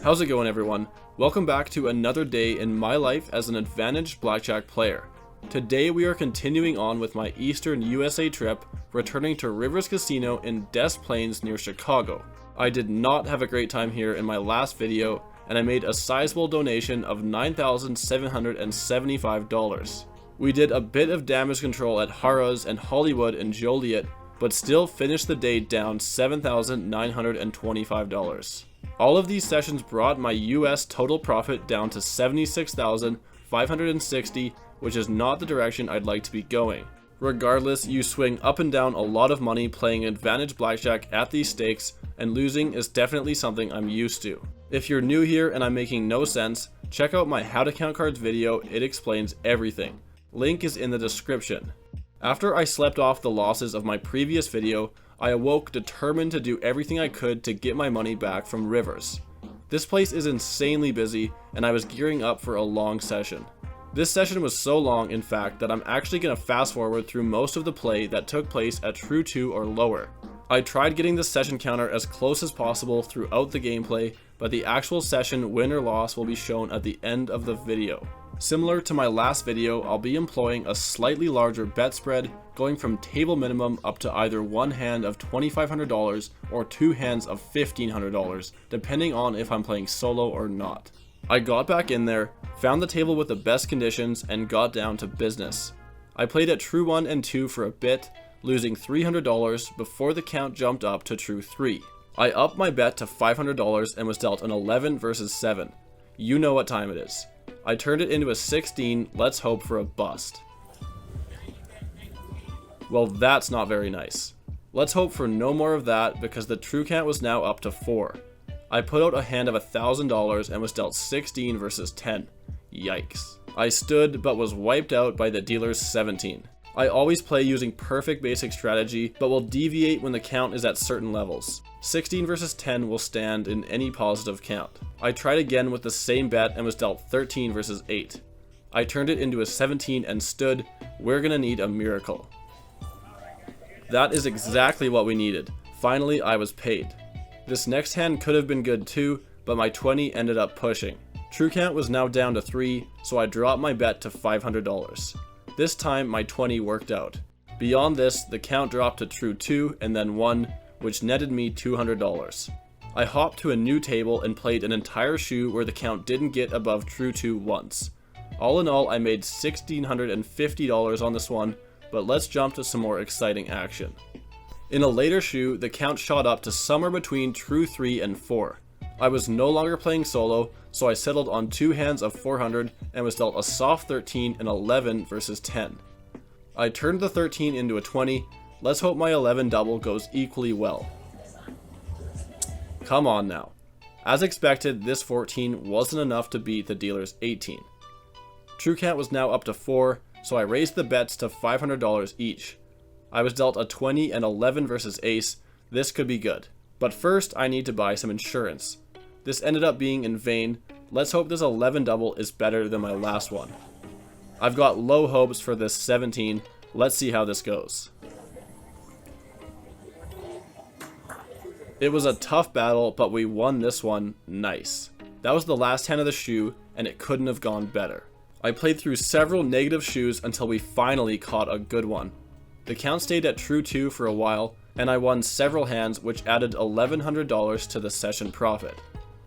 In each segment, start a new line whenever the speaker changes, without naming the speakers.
How's it going, everyone? Welcome back to another day in my life as an advantaged blackjack player. Today we are continuing on with my Eastern USA trip, returning to Rivers Casino in Des Plaines near Chicago. I did not have a great time here in my last video, and I made a sizable donation of $9,775. We did a bit of damage control at Harrah's and Hollywood and Joliet, but still finished the day down $7,925. All of these sessions brought my US total profit down to $76,560, which is not the direction I'd like to be going. Regardless, you swing up and down a lot of money playing advantage blackjack at these stakes, and losing is definitely something I'm used to. If you're new here and I'm making no sense, check out my How to Count Cards video, it explains everything. Link is in the description. After I slept off the losses of my previous video, I awoke determined to do everything I could to get my money back from Rivers. This place is insanely busy, and I was gearing up for a long session. This session was so long, in fact, that I'm actually going to fast forward through most of the play that took place at True 2 or lower. I tried getting the session counter as close as possible throughout the gameplay, but the actual session win or loss will be shown at the end of the video. Similar to my last video, I'll be employing a slightly larger bet spread, going from table minimum up to either one hand of $2,500 or two hands of $1,500, depending on if I'm playing solo or not. I got back in there, found the table with the best conditions, and got down to business. I played at True 1 and 2 for a bit, losing $300 before the count jumped up to True 3. I upped my bet to $500 and was dealt an 11 versus 7. You know what time it is. I turned it into a 16, let's hope for a bust. Well, that's not very nice. Let's hope for no more of that because the true count was now up to 4. I put out a hand of $1,000 and was dealt 16 versus 10. Yikes. I stood but was wiped out by the dealer's 17. I always play using perfect basic strategy, but will deviate when the count is at certain levels. 16 versus 10 will stand in any positive count. I tried again with the same bet and was dealt 13 versus 8. I turned it into a 17 and stood. We're gonna need a miracle. That is exactly what we needed. Finally, I was paid. This next hand could have been good too, but my 20 ended up pushing. True count was now down to 3, so I dropped my bet to $500. This time my 20 worked out. Beyond this, the count dropped to True 2 and then 1, which netted me $200. I hopped to a new table and played an entire shoe where the count didn't get above True 2 once. All in all, I made $1,650 on this one, but let's jump to some more exciting action. In a later shoe, the count shot up to somewhere between True 3 and 4. I was no longer playing solo, so I settled on two hands of 400 and was dealt a soft 13 and 11 versus 10. I turned the 13 into a 20. Let's hope my 11 double goes equally well. Come on now. As expected, this 14 wasn't enough to beat the dealer's 18. True count was now up to 4, so I raised the bets to $500 each. I was dealt a 20 and 11 versus ace. This could be good. But first, I need to buy some insurance. This ended up being in vain. Let's hope this 11 double is better than my last one. I've got low hopes for this 17. Let's see how this goes. It was a tough battle, but we won this one. Nice. That was the last hand of the shoe, and it couldn't have gone better. I played through several negative shoes until we finally caught a good one. The count stayed at True 2 for a while, and I won several hands, which added $1,100 to the session profit.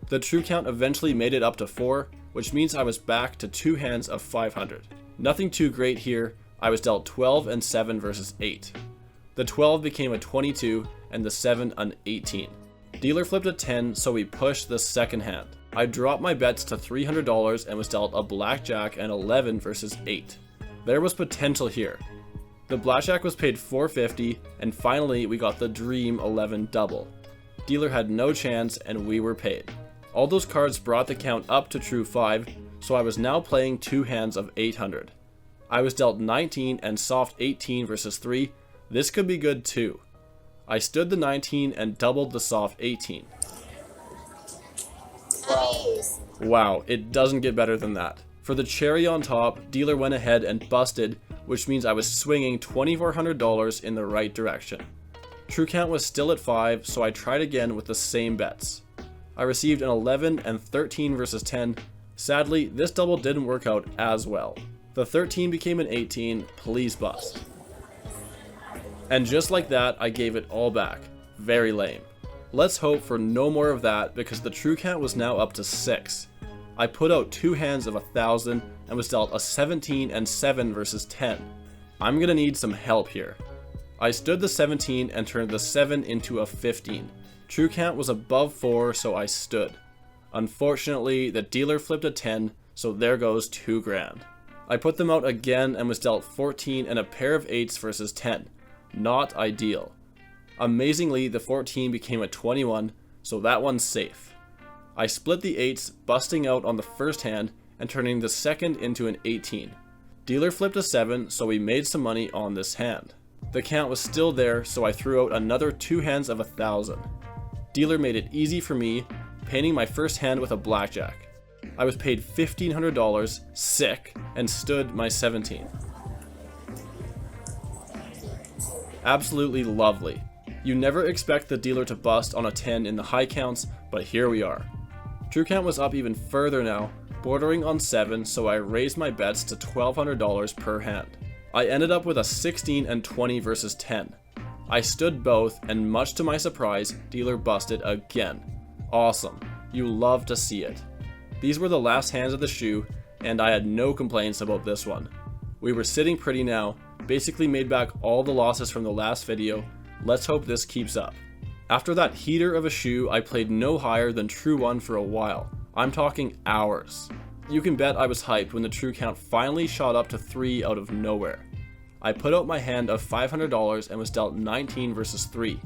The true count eventually made it up to 4, which means I was back to two hands of 500. Nothing too great here. I was dealt 12 and 7 versus 8. The 12 became a 22 and the 7 an 18. Dealer flipped a 10, so we pushed the second hand. I dropped my bets to $300 and was dealt a blackjack and 11 versus 8. There was potential here. The blackjack was paid $450, and finally we got the dream 11 double. Dealer had no chance and we were paid. All those cards brought the count up to True 5, so I was now playing two hands of 800. I was dealt 19 and soft 18 versus 3. This could be good too. I stood the 19 and doubled the soft 18. Wow, it doesn't get better than that. For the cherry on top, dealer went ahead and busted, which means I was swinging $2,400 in the right direction. True count was still at 5, so I tried again with the same bets. I received an 11 and 13 versus 10. Sadly, this double didn't work out as well. The 13 became an 18, please bust. And just like that, I gave it all back. Very lame. Let's hope for no more of that because the true count was now up to 6. I put out 2 hands of 1,000 and was dealt a 17 and 7 versus 10. I'm gonna need some help here. I stood the 17 and turned the 7 into a 15. True count was above 4, so I stood. Unfortunately, the dealer flipped a 10, so there goes 2 grand. I put them out again and was dealt 14 and a pair of 8s versus 10. Not ideal. Amazingly, the 14 became a 21, so that one's safe. I split the 8s, busting out on the first hand and turning the second into an 18. Dealer flipped a 7, so we made some money on this hand. The count was still there, so I threw out another 2 hands of 1,000. Dealer made it easy for me, painting my first hand with a blackjack. I was paid $1,500, sick, and stood my 17. Absolutely lovely. You never expect the dealer to bust on a 10 in the high counts, but here we are. True count was up even further now, bordering on 7, so I raised my bets to $1,200 per hand. I ended up with a 16 and 20 versus 10. I stood both, and much to my surprise, dealer busted again. Awesome. You love to see it. These were the last hands of the shoe, and I had no complaints about this one. We were sitting pretty now, basically made back all the losses from the last video. Let's hope this keeps up. After that heater of a shoe, I played no higher than true 1 for a while. I'm talking hours. You can bet I was hyped when the true count finally shot up to 3 out of nowhere. I put out my hand of $500 and was dealt 19 versus 3.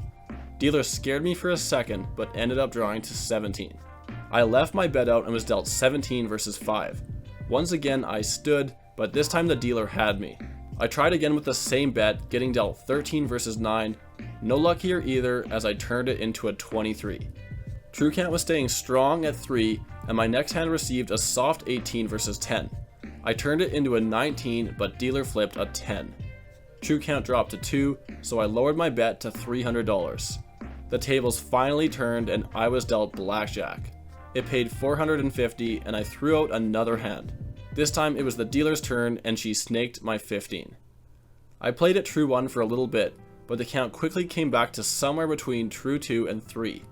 Dealer scared me for a second, but ended up drawing to 17. I left my bet out and was dealt 17 versus 5. Once again I stood, but this time the dealer had me. I tried again with the same bet, getting dealt 13 versus 9. No luck here either, as I turned it into a 23. True count was staying strong at 3, and my next hand received a soft 18 versus 10. I turned it into a 19, but dealer flipped a 10. True count dropped to 2, so I lowered my bet to $300. The tables finally turned and I was dealt blackjack. It paid $450 and I threw out another hand. This time it was the dealer's turn and she snaked my 15. I played at true 1 for a little bit, but the count quickly came back to somewhere between true 2 and 3.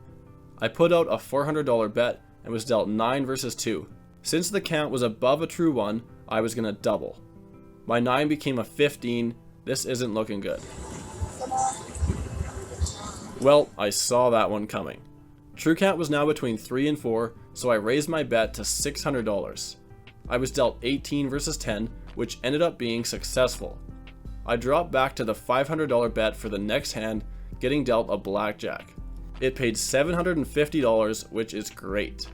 I put out a $400 bet and was dealt 9 versus 2. Since the count was above a true 1, I was gonna double. My 9 became a 15. This isn't looking good. Well, I saw that one coming. True count was now between 3 and 4, so I raised my bet to $600. I was dealt 18 versus 10, which ended up being successful. I dropped back to the $500 bet for the next hand, getting dealt a blackjack. It paid $750, which is great.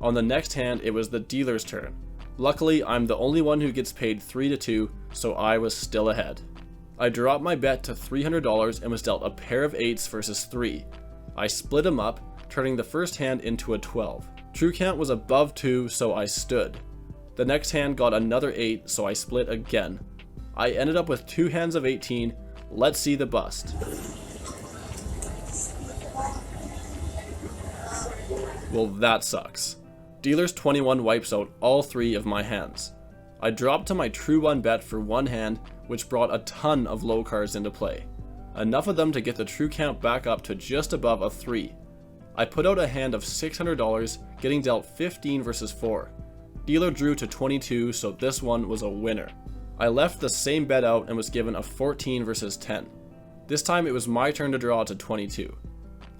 On the next hand, it was the dealer's turn. Luckily, I'm the only one who gets paid 3-2, so I was still ahead. I dropped my bet to $300 and was dealt a pair of 8s versus 3. I split them up, turning the first hand into a 12. True count was above 2, so I stood. The next hand got another 8, so I split again. I ended up with 2 hands of 18. Let's see the bust. Well, that sucks. Dealer's 21 wipes out all 3 of my hands. I dropped to my true 1 bet for 1 hand, which brought a ton of low cards into play. Enough of them to get the true count back up to just above a 3. I put out a hand of $600, getting dealt 15 versus 4. Dealer drew to 22, so this one was a winner. I left the same bet out and was given a 14 versus 10. This time it was my turn to draw to 22.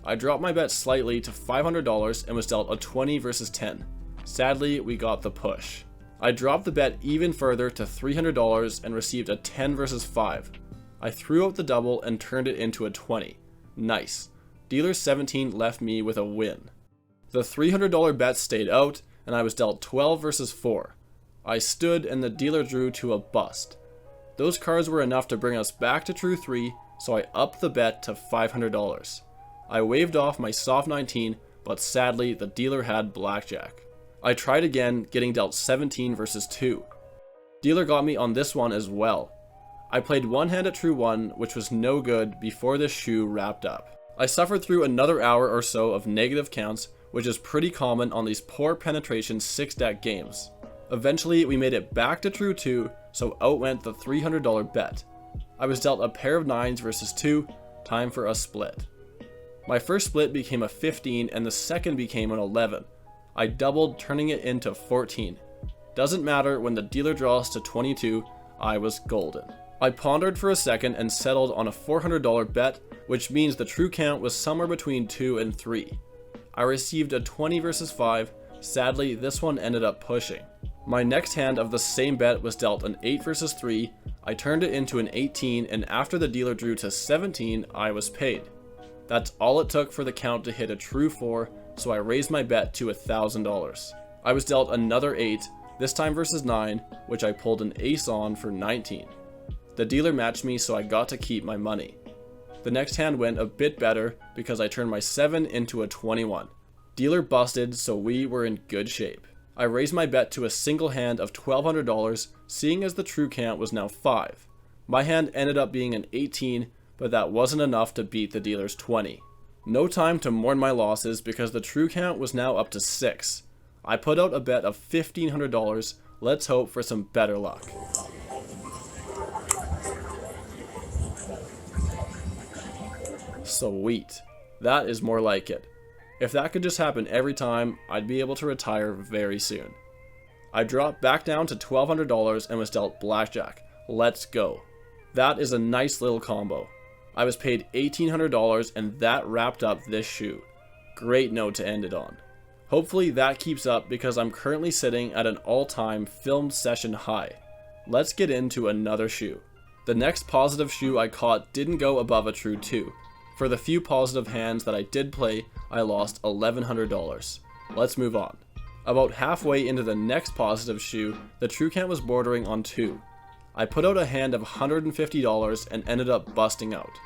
I dropped my bet slightly to $500 and was dealt a 20 versus 10. Sadly, we got the push. I dropped the bet even further to $300 and received a 10 versus 5. I threw out the double and turned it into a 20. Nice. Dealer's 17 left me with a win. The $300 bet stayed out and I was dealt 12 versus 4. I stood and the dealer drew to a bust. Those cards were enough to bring us back to true 3, so I upped the bet to $500. I waved off my soft 19, but sadly the dealer had blackjack. I tried again, getting dealt 17 versus 2. Dealer got me on this one as well. I played 1 hand at true 1, which was no good before this shoe wrapped up. I suffered through another hour or so of negative counts, which is pretty common on these poor penetration 6-deck games. Eventually, we made it back to true 2, so out went the $300 bet. I was dealt a pair of 9s versus 2, time for a split. My first split became a 15 and the second became an 11. I doubled, turning it into 14. Doesn't matter, when the dealer draws to 22, I was golden. I pondered for a second and settled on a $400 bet, which means the true count was somewhere between 2 and 3. I received a 20 versus 5, sadly this one ended up pushing. My next hand of the same bet was dealt an 8 versus 3, I turned it into an 18, and after the dealer drew to 17, I was paid. That's all it took for the count to hit a true 4, so I raised my bet to $1,000. I was dealt another 8, this time versus 9, which I pulled an ace on for 19. The dealer matched me, so I got to keep my money. The next hand went a bit better because I turned my 7 into a 21. Dealer busted, so we were in good shape. I raised my bet to a single hand of $1,200, seeing as the true count was now 5. My hand ended up being an 18, but that wasn't enough to beat the dealer's 20. No time to mourn my losses because the true count was now up to 6. I put out a bet of $1,500, let's hope for some better luck. Sweet. That is more like it. If that could just happen every time, I'd be able to retire very soon. I dropped back down to $1,200 and was dealt blackjack. Let's go. That is a nice little combo. I was paid $1,800 and that wrapped up this shoe. Great note to end it on. Hopefully that keeps up because I'm currently sitting at an all-time filmed session high. Let's get into another shoe. The next positive shoe I caught didn't go above a true 2. For the few positive hands that I did play, I lost $1,100. Let's move on. About halfway into the next positive shoe, the true count was bordering on 2. I put out a hand of $150 and ended up busting out.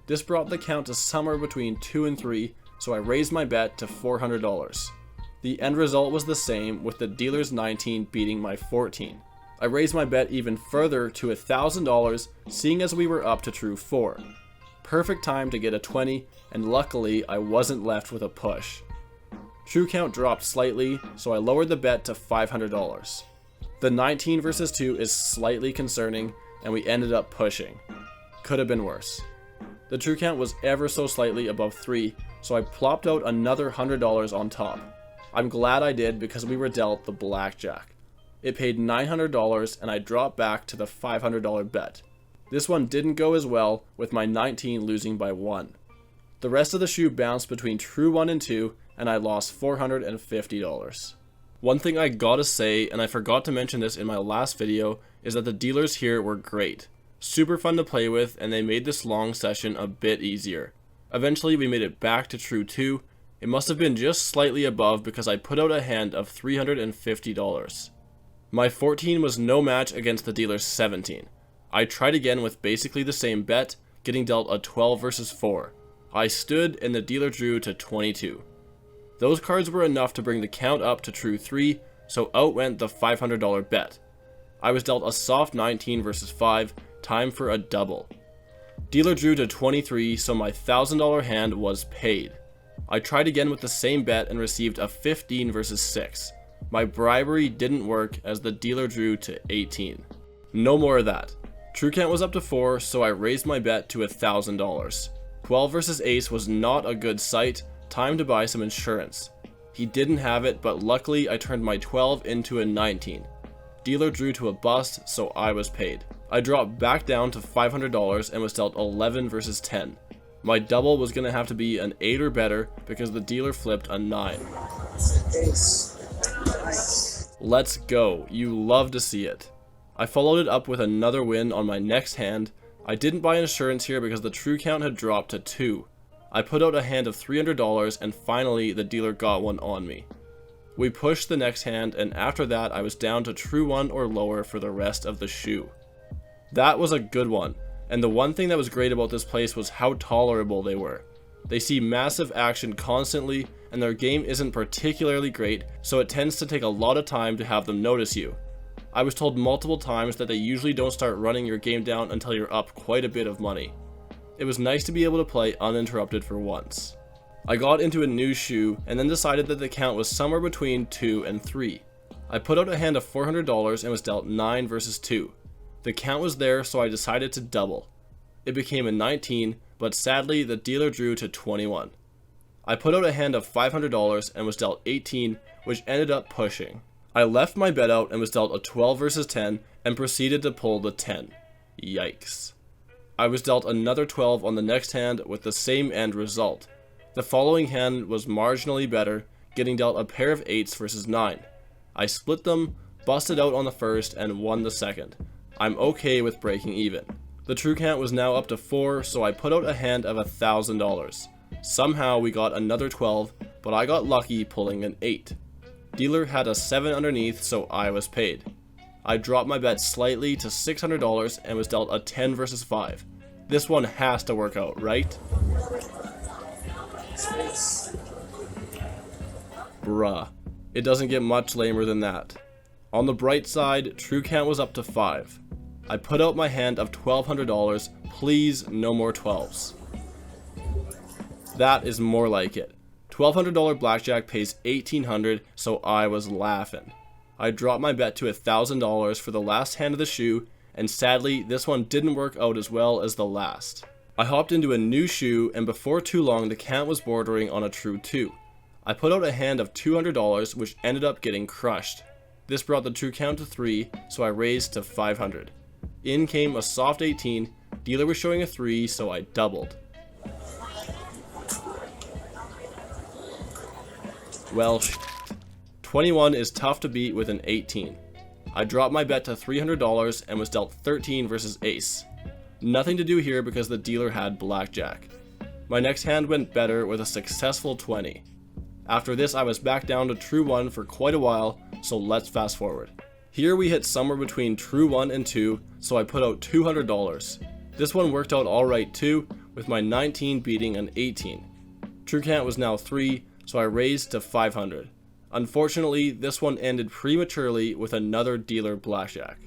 This brought the count to somewhere between 2 and 3, so I raised my bet to $400. The end result was the same, with the dealer's 19 beating my 14. I raised my bet even further to $1,000, seeing as we were up to true 4. Perfect time to get a 20, and luckily I wasn't left with a push. True count dropped slightly, so I lowered the bet to $500. The 19 versus 2 is slightly concerning, and we ended up pushing. Could have been worse. The true count was ever so slightly above 3, so I plopped out another $100 on top. I'm glad I did because we were dealt the blackjack. It paid $900 and I dropped back to the $500 bet. This one didn't go as well, with my 19 losing by 1. The rest of the shoe bounced between true 1 and 2, and I lost $450. One thing I gotta say, and I forgot to mention this in my last video, is that the dealers here were great. Super fun to play with, and they made this long session a bit easier. Eventually we made it back to true 2. It must have been just slightly above because I put out a hand of $350. My 14 was no match against the dealer's 17. I tried again with basically the same bet, getting dealt a 12 versus 4. I stood and the dealer drew to 22. Those cards were enough to bring the count up to true 3, so out went the $500 bet. I was dealt a soft 19 versus 5, time for a double. Dealer drew to 23, so my $1,000 hand was paid. I tried again with the same bet and received a 15 versus 6. My bribery didn't work as the dealer drew to 18. No more of that. True count was up to 4, so I raised my bet to $1,000. 12 versus ace was not a good sight, time to buy some insurance. He didn't have it, but luckily I turned my 12 into a 19. Dealer drew to a bust, so I was paid. I dropped back down to $500 and was dealt 11 versus 10. My double was going to have to be an 8 or better because the dealer flipped a 9.
Ace. Nice.
Let's go, you love to see it. I followed it up with another win on my next hand. I didn't buy insurance here because the true count had dropped to 2. I put out a hand of $300 and finally the dealer got one on me. We pushed the next hand, and after that I was down to true 1 or lower for the rest of the shoe. That was a good one, and the one thing that was great about this place was how tolerable they were. They see massive action constantly, and their game isn't particularly great, so it tends to take a lot of time to have them notice you. I was told multiple times that they usually don't start running your game down until you're up quite a bit of money. It was nice to be able to play uninterrupted for once. I got into a new shoe and then decided that the count was somewhere between 2 and 3. I put out a hand of $400 and was dealt 9 versus 2. The count was there, so I decided to double. It became a 19, but sadly the dealer drew to 21. I put out a hand of $500 and was dealt 18, which ended up pushing. I left my bet out and was dealt a 12 versus 10 and proceeded to pull the 10. Yikes. I was dealt another 12 on the next hand with the same end result. The following hand was marginally better, getting dealt a pair of 8s versus 9. I split them, busted out on the first, and won the second. I'm okay with breaking even. The true count was now up to 4, so I put out a hand of $1,000. Somehow we got another 12, but I got lucky pulling an 8. Dealer had a 7 underneath, so I was paid. I dropped my bet slightly to $600 and was dealt a 10 versus 5. This one has to work out, right?
Space.
Bruh. It doesn't get much lamer than that. On the bright side, true count was up to 5. I put out my hand of $1,200, please no more 12s. That is more like it. $1,200 blackjack pays $1,800, so I was laughing. I dropped my bet to $1,000 for the last hand of the shoe, and sadly this one didn't work out as well as the last. I hopped into a new shoe, and before too long the count was bordering on a true 2. I put out a hand of $200, which ended up getting crushed. This brought the true count to 3, so I raised to $500. In came a soft 18, dealer was showing a 3, so I doubled. Well, 21 is tough to beat with an 18. I dropped my bet to $300 and was dealt 13 versus ace. Nothing to do here because the dealer had blackjack. My next hand went better with a successful 20. After this I was back down to true 1 for quite a while, so let's fast forward. Here we hit somewhere between true 1 and 2, so I put out $200. This one worked out alright too, with my 19 beating an 18. True count was now 3, so I raised to $500. Unfortunately, this one ended prematurely with another dealer blackjack.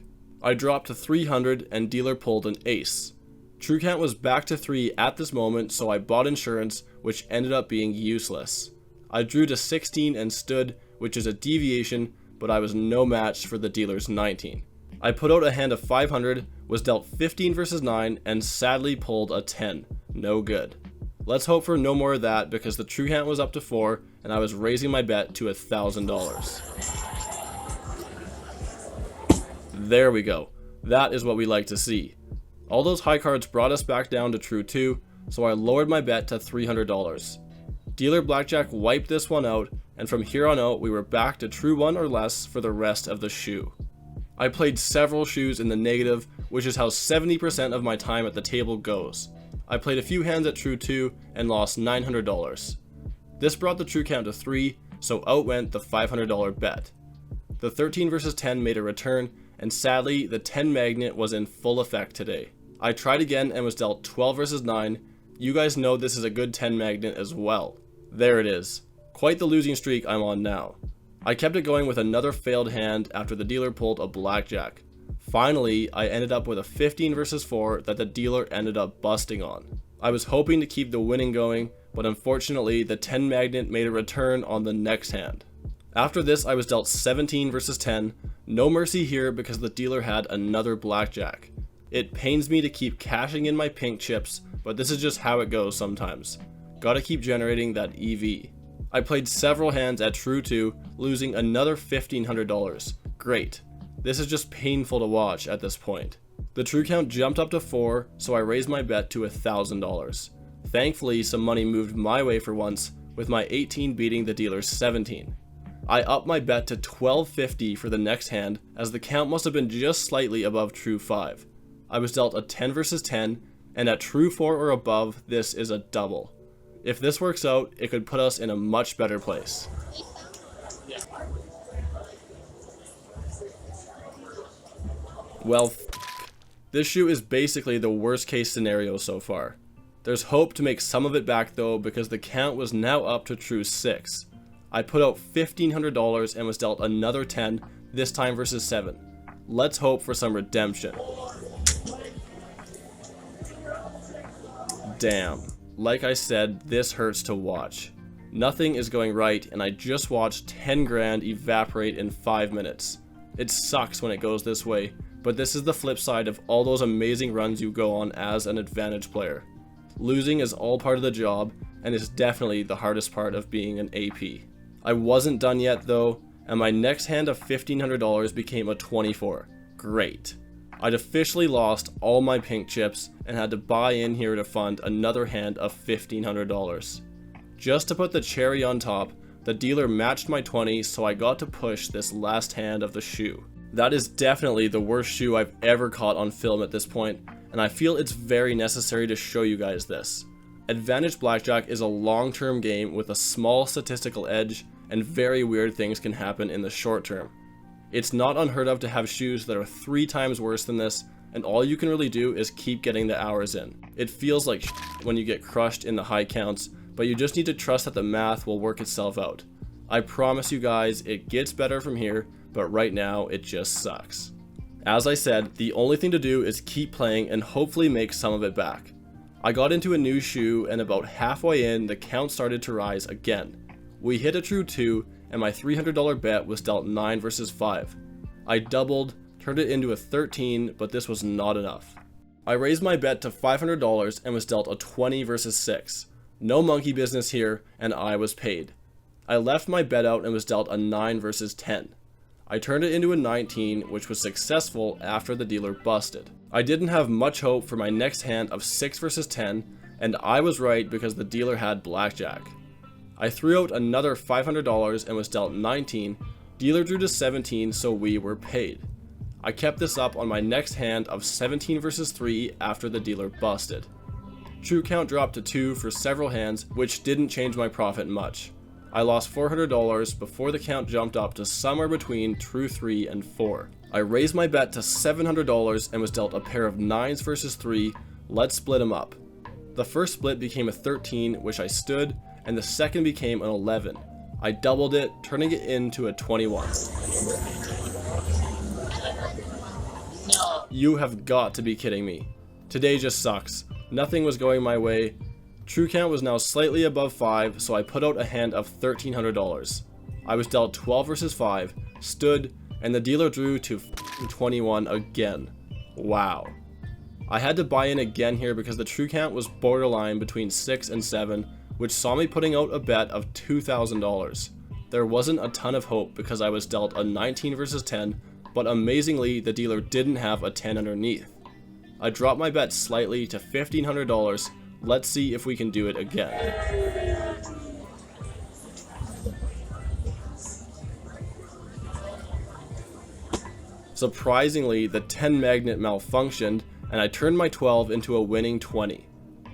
I dropped to $300 and dealer pulled an ace. True count was back to 3 at this moment, so I bought insurance, which ended up being useless. I drew to 16 and stood, which is a deviation, but I was no match for the dealer's 19. I put out a hand of $500, was dealt 15 versus 9, and sadly pulled a 10. No good. Let's hope for no more of that because the true count was up to 4 and I was raising my bet to $1,000. There we go. That is what we like to see. All those high cards brought us back down to true 2, so I lowered my bet to $300. Dealer blackjack wiped this one out, and from here on out we were back to true 1 or less for the rest of the shoe. I played several shoes in the negative, which is how 70% of my time at the table goes. I played a few hands at true 2 and lost $900. This brought the true count to 3, so out went the $500 bet. The 13 versus 10 made a return, and sadly the 10 magnet was in full effect today. I tried again and was dealt 12 versus 9. You guys know this is a good 10 magnet as well. There it is. Quite the losing streak I'm on now. I kept it going with another failed hand after the dealer pulled a blackjack. Finally, I ended up with a 15 versus 4 that the dealer ended up busting on. I was hoping to keep the winning going, but unfortunately the 10 magnet made a return on the next hand. After this I was dealt 17 versus 10, no mercy here because the dealer had another blackjack. It pains me to keep cashing in my pink chips, but this is just how it goes sometimes. Gotta keep generating that EV. I played several hands at true 2, losing another $1,500. Great. This is just painful to watch at this point. The true count jumped up to 4, so I raised my bet to $1,000. Thankfully, some money moved my way for once, with my 18 beating the dealer's 17. I upped my bet to $1,250 for the next hand, as the count must have been just slightly above true 5. I was dealt a 10 versus 10, and at true 4 or above, this is a double. If this works out, it could put us in a much better place. Well, this shoe is basically the worst case scenario so far. There's hope to make some of it back though because the count was now up to true 6. I put out $1,500 and was dealt another 10, this time versus 7. Let's hope for some redemption. Damn. Like I said, this hurts to watch. Nothing is going right, and I just watched 10 grand evaporate in 5 minutes. It sucks when it goes this way, but this is the flip side of all those amazing runs you go on as an advantage player. Losing is all part of the job, and is definitely the hardest part of being an AP. I wasn't done yet though, and my next hand of $1,500 became a 24. Great. I'd officially lost all my pink chips and had to buy in here to fund another hand of $1,500. Just to put the cherry on top, the dealer matched my 20, so I got to push this last hand of the shoe. That is definitely the worst shoe I've ever caught on film at this point, and I feel it's very necessary to show you guys this. Advantage Blackjack is a long-term game with a small statistical edge, and very weird things can happen in the short term. It's not unheard of to have shoes that are 3 times worse than this, and all you can really do is keep getting the hours in. It feels like when you get crushed in the high counts, but you just need to trust that the math will work itself out. I promise you guys, it gets better from here, but right now it just sucks. As I said, the only thing to do is keep playing and hopefully make some of it back. I got into a new shoe, and about halfway in, the count started to rise again. We hit a true 2, and my $300 bet was dealt 9 versus 5. I doubled, turned it into a 13, but this was not enough. I raised my bet to $500 and was dealt a 20 versus 6. No monkey business here, and I was paid. I left my bet out and was dealt a 9 versus 10. I turned it into a 19, which was successful after the dealer busted. I didn't have much hope for my next hand of 6 versus 10, and I was right because the dealer had blackjack. I threw out another $500 and was dealt 19, dealer drew to 17, so we were paid. I kept this up on my next hand of 17 versus 3 after the dealer busted. True count dropped to 2 for several hands, which didn't change my profit much. I lost $400 before the count jumped up to somewhere between true 3 and 4. I raised my bet to $700 and was dealt a pair of 9s versus 3. Let's split them up. The first split became a 13, which I stood, and the second became an 11. I doubled it, turning it into a 21.
No.
You have got to be kidding me. Today just sucks. Nothing was going my way. True count was now slightly above 5, so I put out a hand of $1,300. I was dealt 12 versus 5, stood, and the dealer drew to 21 again. Wow. I had to buy in again here because the true count was borderline between 6 and 7, which saw me putting out a bet of $2,000. There wasn't a ton of hope because I was dealt a 19 versus 10, but amazingly the dealer didn't have a 10 underneath. I dropped my bet slightly to $1,500. Let's see if we can do it again. Surprisingly, the 10 magnet malfunctioned, and I turned my 12 into a winning 20.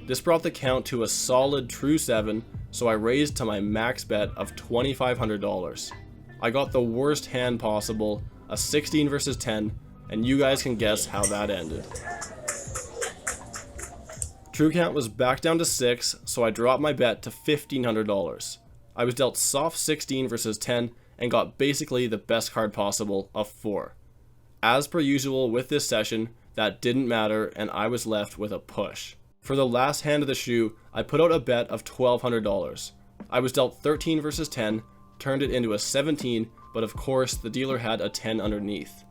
This brought the count to a solid true 7, so I raised to my max bet of $2,500. I got the worst hand possible, a 16 versus 10, and you guys can guess how that ended. True count was back down to 6, so I dropped my bet to $1,500. I was dealt soft 16 versus 10 and got basically the best card possible, a 4. As per usual with this session, that didn't matter and I was left with a push. For the last hand of the shoe, I put out a bet of $1,200. I was dealt 13 versus 10, turned it into a 17, but of course the dealer had a 10 underneath.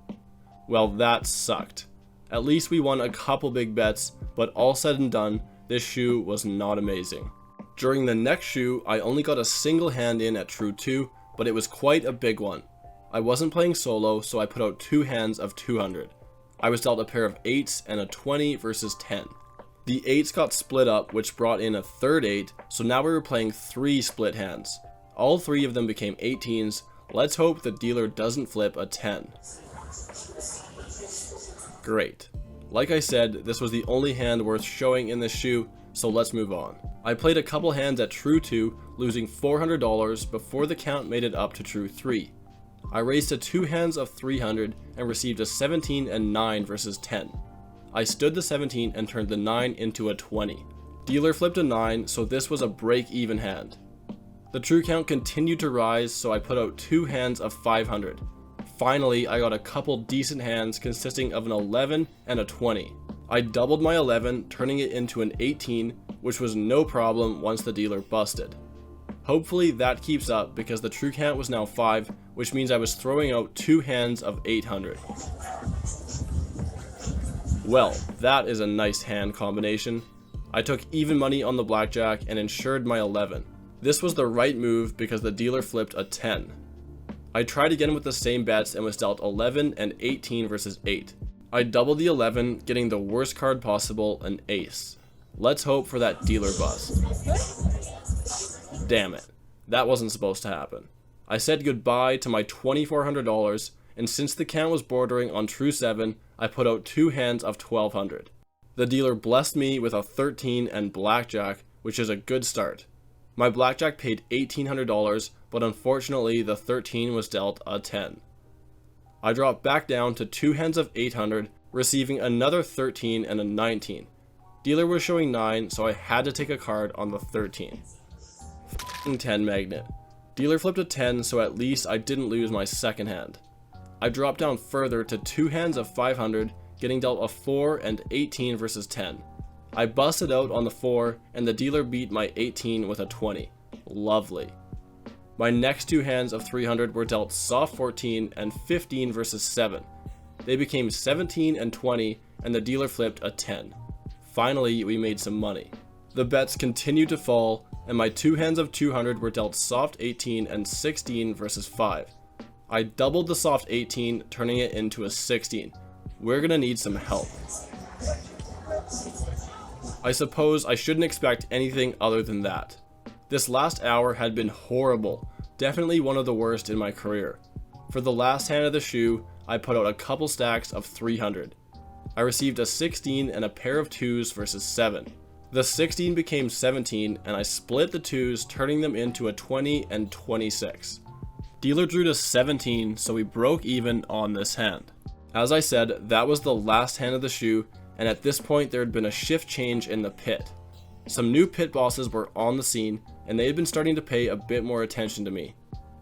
Well, that sucked. At least we won a couple big bets, but all said and done, this shoe was not amazing. During the next shoe, I only got a single hand in at true 2, but it was quite a big one. I wasn't playing solo, so I put out 2 hands of 200. I was dealt a pair of 8s and a 20 versus 10. The 8s got split up, which brought in a third 8, so now we were playing 3 split hands. All 3 of them became 18s. Let's hope the dealer doesn't flip a 10. Great. Like I said, this was the only hand worth showing in this shoe, so let's move on. I played a couple hands at true 2, losing $400 before the count made it up to true 3. I raised to 2 hands of 300 and received a 17 and 9 versus 10. I stood the 17 and turned the 9 into a 20. Dealer flipped a 9, so this was a break-even hand. The true count continued to rise, so I put out 2 hands of 500. Finally, I got a couple decent hands consisting of an 11 and a 20. I doubled my 11, turning it into an 18, which was no problem once the dealer busted. Hopefully that keeps up because the true count was now 5, which means I was throwing out 2 hands of 800. Well, that is a nice hand combination. I took even money on the blackjack and insured my 11. This was the right move because the dealer flipped a 10. I tried again with the same bets and was dealt 11 and 18 versus 8. I doubled the 11, getting the worst card possible, an ace. Let's hope for that dealer bust. Damn it, that wasn't supposed to happen. I said goodbye to my $2,400, and since the count was bordering on true 7, I put out 2 hands of 1,200. The dealer blessed me with a 13 and blackjack, which is a good start. My blackjack paid $1,800, but unfortunately the 13 was dealt a 10. I dropped back down to 2 hands of 800, receiving another 13 and a 19. Dealer was showing 9, so I had to take a card on the 13. F***ing 10 magnet. Dealer flipped a 10, so at least I didn't lose my second hand. I dropped down further to 2 hands of 500, getting dealt a 4 and 18 versus 10. I busted out on the 4, and the dealer beat my 18 with a 20. Lovely. My next 2 hands of 300 were dealt soft 14 and 15 versus 7. They became 17 and 20, and the dealer flipped a 10. Finally, we made some money. The bets continued to fall, and my 2 hands of 200 were dealt soft 18 and 16 versus 5. I doubled the soft 18, turning it into a 16. We're gonna need some help. I suppose I shouldn't expect anything other than that. This last hour had been horrible, definitely one of the worst in my career. For the last hand of the shoe, I put out a couple stacks of 300. I received a 16 and a pair of 2s versus 7. The 16 became 17, and I split the 2s, turning them into a 20 and 26. Dealer drew to 17, so we broke even on this hand. As I said, that was the last hand of the shoe, and at this point there had been a shift change in the pit. Some new pit bosses were on the scene, and they had been starting to pay a bit more attention to me.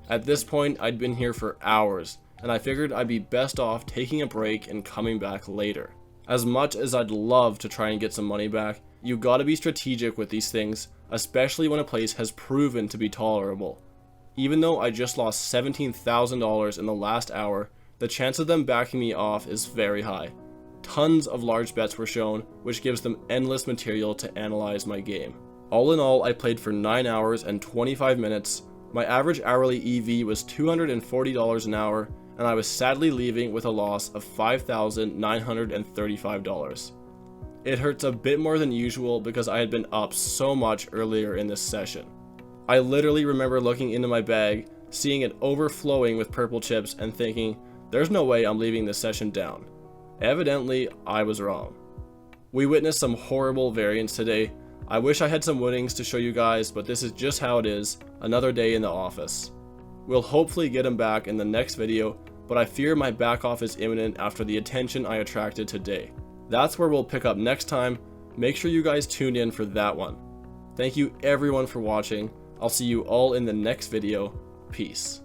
At this point, I'd been here for hours, and I figured I'd be best off taking a break and coming back later. As much as I'd love to try and get some money back, you gotta be strategic with these things, especially when a place has proven to be tolerable. Even though I just lost $17,000 in the last hour, the chance of them backing me off is very high. Tons of large bets were shown, which gives them endless material to analyze my game. All in all, I played for 9 hours and 25 minutes. My average hourly EV was $240 an hour, and I was sadly leaving with a loss of $5,935. It hurts a bit more than usual because I had been up so much earlier in this session. I literally remember looking into my bag, seeing it overflowing with purple chips, and thinking, there's no way I'm leaving this session down. Evidently, I was wrong. We witnessed some horrible variance today. I wish I had some winnings to show you guys, but this is just how it is, another day in the office. We'll hopefully get them back in the next video, but I fear my back off is imminent after the attention I attracted today. That's where we'll pick up next time. Make sure you guys tune in for that one. Thank you everyone for watching. I'll see you all in the next video. Peace.